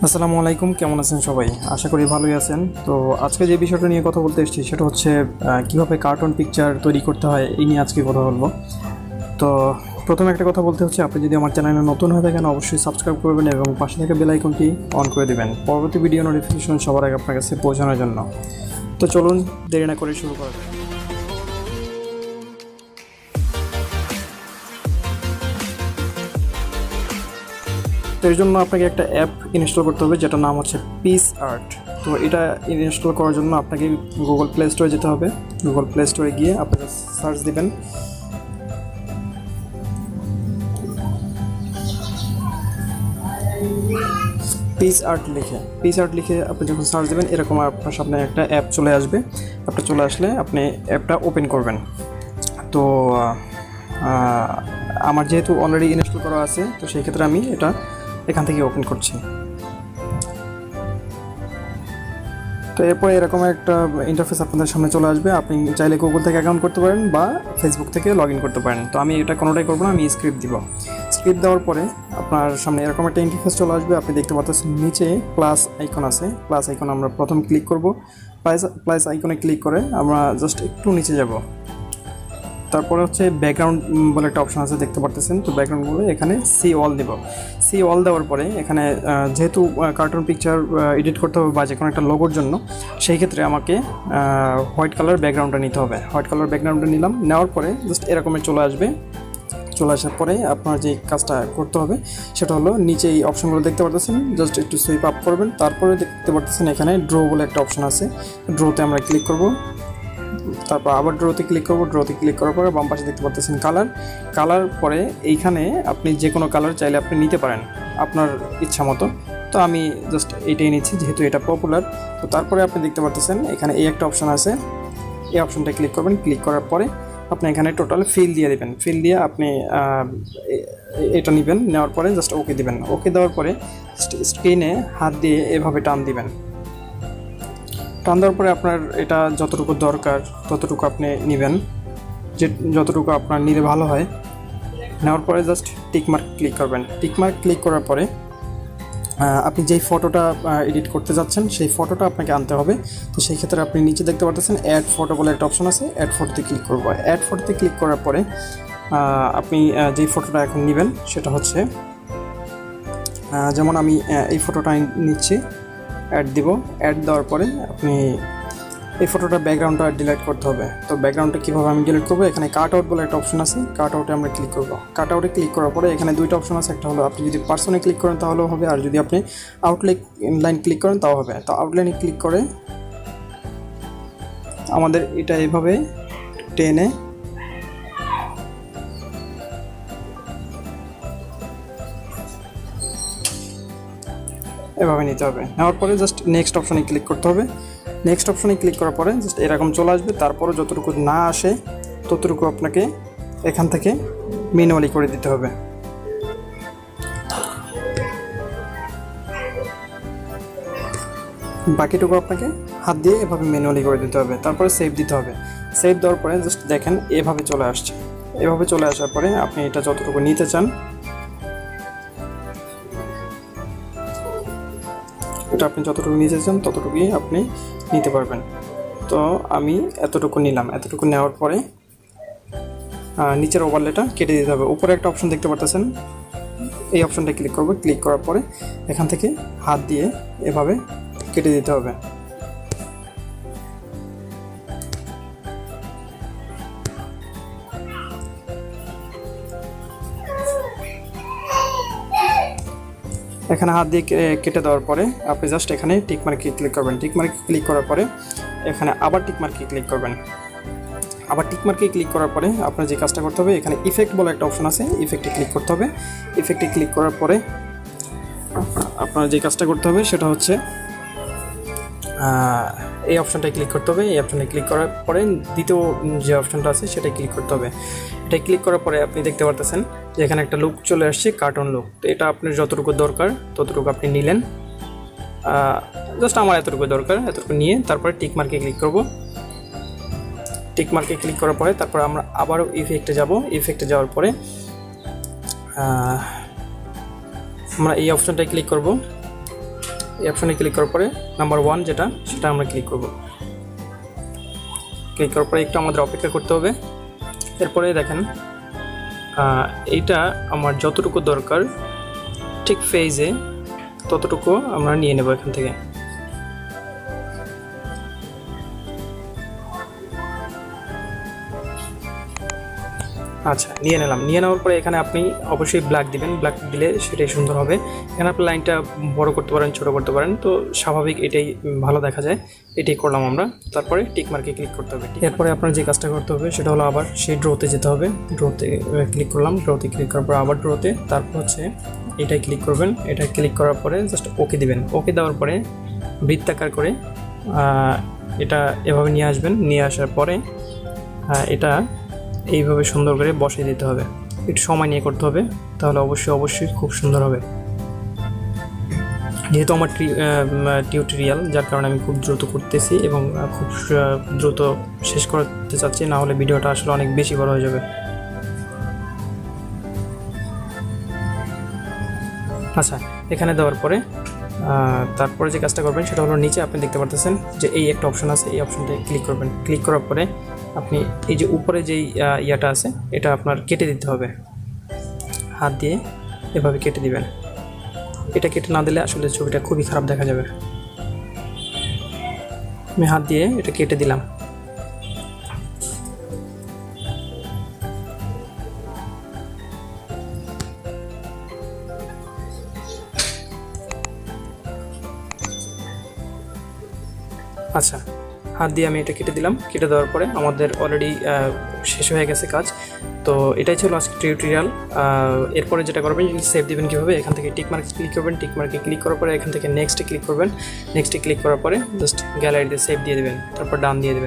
আসসালামু আলাইকুম, কেমন আছেন সবাই? আশা করি ভালোই আছেন। তো আজকে যে বিষয়টা নিয়ে কথা বলতে এসেছি সেটা হচ্ছে কীভাবে কার্টুন পিকচার তৈরি করতে হয় এই নিয়ে আজকে কথা বলবো। তো প্রথমে একটা কথা বলতে হচ্ছে, আপনি যদি আমার চ্যানেলে নতুন হয়ে থাকেন অবশ্যই সাবস্ক্রাইব করবেন এবং পাশে থাকা বেল আইকনটি অন করে দেবেন পরবর্তী ভিডিও নোটিফিকেশন সবার আগে আপনার কাছে পৌঁছানোর জন্য। তো চলুন দেরি না করে শুরু করা যাক। তো এর জন্য আপনাকে একটা অ্যাপ ইনস্টল করতে হবে যেটার নাম হচ্ছে পিক্সআর্ট। তো এটা ইনস্টল করার জন্য আপনাকে গুগল প্লে স্টোরে যেতে হবে। গুগল প্লে স্টোরে গিয়ে আপনারা সার্চ দিবেন পিক্সআর্ট লিখে আপনি যখন সার্চ দেবেন এরকম আপনার সামনে একটা অ্যাপ চলে আসবে। অ্যাপটা চলে আসলে আপনি অ্যাপটা ওপেন করবেন। তো আমার যেহেতু অলরেডি ইনস্টল করা আছে তো সেই ক্ষেত্রে আমি এটা এখান থেকে ওপেন করছি। তো এরপরে এরকম একটা ইন্টারফেস আপনাদের সামনে চলে আসবে। আপনি চাইলে গুগল থেকে অ্যাকাউন্ট করতে পারেন বা ফেসবুক থেকে লগ ইন করতে পারেন। তো আমি এটা কোনোটাই করবো না, আমি স্ক্রিপ্ট দিব। স্ক্রিপ্ট দেওয়ার পরে আপনার সামনে এরকম একটা ইন্টারফেস চলে আসবে। আপনি দেখতে পাচ্ছেন নিচে প্লাস আইকন আছে। প্লাস আইকন আমরা প্রথম ক্লিক করব। প্লাস আইকনে ক্লিক করে আমরা জাস্ট একটু নিচে যাব। তারপরে হচ্ছে ব্যাকগ্রাউন্ড বলে একটা অপশন আছে, দেখতে পারতেছেন। তো ব্যাকগ্রাউন্ডগুলো এখানে সি অল দেব। সি অল দেওয়ার পরে এখানে যেহেতু কার্টুন পিকচার এডিট করতে হবে বা যে কোনো একটা লোগোর জন্য, সেই ক্ষেত্রে আমাকে হোয়াইট কালার ব্যাকগ্রাউন্ডটা নিতে হবে। হোয়াইট কালার ব্যাকগ্রাউন্ডটা নিলাম। নেওয়ার পরে জাস্ট এরকমের চলে আসবে। চলে আসার পরে আপনার যে কাজটা করতে হবে সেটা হলো নিচে এই অপশনগুলো দেখতে পারতেছেন, জাস্ট একটু সুইপ আপ করবেন। তারপরে দেখতে পারতেছেন এখানে ড্র বলে একটা অপশন আছে। ড্রোতে আমরা ক্লিক করব। তারপর আবার ড্রোতে ক্লিক করব। ড্রোতে ক্লিক করার পরে বাম পাশে দেখতে পাচ্ছেন কালার পরে এইখানে আপনি যে কোনো কালার চাইলে আপনি নিতে পারেন আপনার ইচ্ছা মতো। তো আমি জাস্ট এইটাই নিচ্ছি যেহেতু এটা পপুলার। তো তারপরে আপনি দেখতে পাচ্ছেন এখানে এই একটা অপশন আছে, এই অপশনটা ক্লিক করবেন। ক্লিক করার পরে আপনি এখানে টোটাল ফিল দিয়ে দেবেন। ফিল দিয়ে আপনি এটা নেবেন। নেওয়ার পরে জাস্ট ওকে দিবেন। ওকে দেওয়ার পরে স্ক্রিনে হাত দিয়ে এভাবে টান দিবেন। টান দেওয়ার পরে আপনার এটা যতটুকু দরকার ততটুকু আপনি নেবেন, যে যতটুকু আপনার নিলে ভালো হয়। নেওয়ার পরে জাস্ট টিকমার্ক ক্লিক করবেন। টিকমার্ক ক্লিক করার পরে আপনি যেই ফটোটা এডিট করতে যাচ্ছেন সেই ফটোটা আপনাকে আনতে হবে। তো সেই ক্ষেত্রে আপনি নিচে দেখতে পাচ্ছেন অ্যাড ফটো বলে একটা অপশন আছে। অ্যাড ফটোতে ক্লিক করব। অ্যাড ফটোতে ক্লিক করার পরে আপনি যেই ফটোটা এখন নেবেন সেটা হচ্ছে যেমন আমি এই ফটোটা নিচ্ছি। অ্যাড দিব। অ্যাড দেওয়ার পরে আপনি এই ফটোটা ব্যাকগ্রাউন্ডটা ডিলিট করতে হবে। তো ব্যাকগ্রাউন্ডটা কীভাবে আমি ডিলিট করবো, এখানে কাট আউট বলে একটা অপশন আছে। কাট আউটে আমরা ক্লিক করবো। কাট আউটে ক্লিক করার পরে এখানে দুইটা অপশন আছে। একটা হলো আপনি যদি পার্সনে ক্লিক করেন তাহলেও হবে, আর যদি আপনি আউটলাইন ক্লিক করেন তাও হবে। তো আউটলাইনে ক্লিক করে আমাদের এটা এভাবে টেনে এভাবে নিতে হবে। নেওয়ার পরে জাস্ট নেক্সট অপশনে ক্লিক করতে হবে। নেক্সট অপশনে ক্লিক করার পরে জাস্ট এরকম চলে আসবে। তারপরে যতটুকু না আসে ততটুকু আপনাকে এখান থেকে ম্যানুয়ালি করে দিতে হবে। বাকিটুকু আপনাকে হাত দিয়ে এভাবে ম্যানুয়ালি করে দিতে হবে। তারপরে সেভ দিতে হবে। সেভ দেওয়ার পরে জাস্ট দেখেন এভাবে চলে আসছে। এভাবে চলে আসার পরে আপনি এটা যতটুকু নিতে চান এটা আপনি যতটুকু নিতে চান ততটুকুই আপনি নিতে পারবেন। তো আমি এতটুকু নিলাম। এতটুকু নেওয়ার পরে নিচের ওভারলেটা কেটে দিতে হবে। উপরে একটা অপশন দেখতে পারতেছেন, এই অপশনটা ক্লিক করব। ক্লিক করার পরে এখান থেকে হাত দিয়ে এভাবে কেটে দিতে হবে। এখানে হাত দিয়ে কেটে দেওয়ার পরে আপনি জাস্ট এখানে টিকমার্কে ক্লিক করবেন। টিকমার্কে ক্লিক করার পরে এখানে আবার টিকমার্কে ক্লিক করবেন। আবার টিকমার্কে ক্লিক করার পরে আপনার যে কাজটা করতে হবে এখানে ইফেক্ট বলে একটা অপশন আছে। ইফেক্টে ক্লিক করতে হবে। ইফেক্টে ক্লিক করার পরে আপনার যে কাজটা করতে হবে সেটা হচ্ছে এই অপশনটায় ক্লিক করতে হবে। এই অপশনে ক্লিক করার পরে দ্বিতীয় যে অপশনটা আছে সেটাই ক্লিক করতে হবে। এটাই ক্লিক করার পরে আপনি দেখতে পারতেছেন যে এখানে একটা লুক চলে আসছে, কার্টুন লুক। তো এটা আপনার যতটুকু দরকার ততটুকু আপনি নিলেন। জাস্ট আমার এতটুকু দরকার, এতটুকু নিয়ে তারপরে টিকমার্কে ক্লিক করব। টিকমার্কে ক্লিক করার পরে তারপর আমরা আবারও ইফেক্টে যাব। ইফেক্টে যাওয়ার পরে আমরা এই অপশনটায় ক্লিক করব। এই অপশনে ক্লিক করার পরে নাম্বার 1 যেটা সেটা আমরা ক্লিক করব। ক্লিক করার পরে একটু আমাদের অপেক্ষা করতে হবে। এরপরে দেখেন এইটা আমার যতটুকু দরকার ঠিক ফেজে ততটুকু আমরা নিয়ে নেব এখান থেকে। আচ্ছা, নিয়ে নিলাম। নিয়ে নেওয়ার পরে এখানে আপনি অবশ্যই ব্ল্যাক দিবেন, ব্ল্যাক দিলে সেটাই সুন্দর হবে। এখানে আপনি লাইনটা বড় করতে পারেন, ছোট করতে পারেন, তো স্বাভাবিক এটাই ভালো দেখা যায়, এটাই করলাম আমরা। তারপরে টিক মার্কে ক্লিক করতে হবে। এরপরে আপনার যে কাজটা করতে হবে সেটা হলো আবার সেই ড্রোতে যেতে হবে। ড্রোতে ক্লিক করলাম, ড্রোতে ক্লিক করার পর আবার ড্রোতে, তারপর হচ্ছে এটাই ক্লিক করবেন। এটা ক্লিক করার পরে জাস্ট ওকে দিবেন। ওকে দেওয়ার পরে বৃত্তাকার করে এটা এভাবে নিয়ে আসবেন। নিয়ে আসার পরে এটা এইভাবে সুন্দর করে বসিয়ে দিতে হবে। একটু সময় নিয়ে করতে হবে, তাহলে অবশ্যই খুব সুন্দর হবে। যেহেতু আমার টিউটোরিয়াল, যার কারণে আমি খুব দ্রুত করতেছি এবং খুব দ্রুত শেষ করতে চাচ্ছি, না হলে ভিডিওটা আসলে অনেক বেশি বড় হয়ে যাবে। আচ্ছা, এখানে দেওয়ার পরে তারপরে যে কাজটা করবেন সেটা হলো নিচে আপনি দেখতে পারতেছেন যে এই একটা অপশন আছে, এই অপশনটায় ক্লিক করবেন। ক্লিক করার পরে আপনি এই যে উপরে যেই ইয়াটা আছে এটা আপনার কেটে দিতে হবে। হাত দিয়ে এভাবে কেটে দিবেন। এটা কেটে না দিলে আসলে ছবিটা খুবই খারাপ দেখা যাবে। আমি হাত দিয়ে এটা কেটে দিলাম। আচ্ছা, হাত দিয়ে আমি এটা কেটে দিলাম। কেটে দেওয়ার পরে আমাদের অলরেডি শেষ হয়ে গেছে কাজ। তো এটাই ছিল আজকে টিউটোরিয়াল। এরপরে যেটা করবেন, সেভ দিবেন কীভাবে, এখান থেকে টিক মার্কে ক্লিক করবেন। টিক মার্কে ক্লিক করার পরে এখান থেকে নেক্সটে ক্লিক করবেন। নেক্সটে ক্লিক করার পরে জাস্ট গ্যালারিতে সেভ দিয়ে দেবেন, তারপর ডান দিয়ে দেবেন।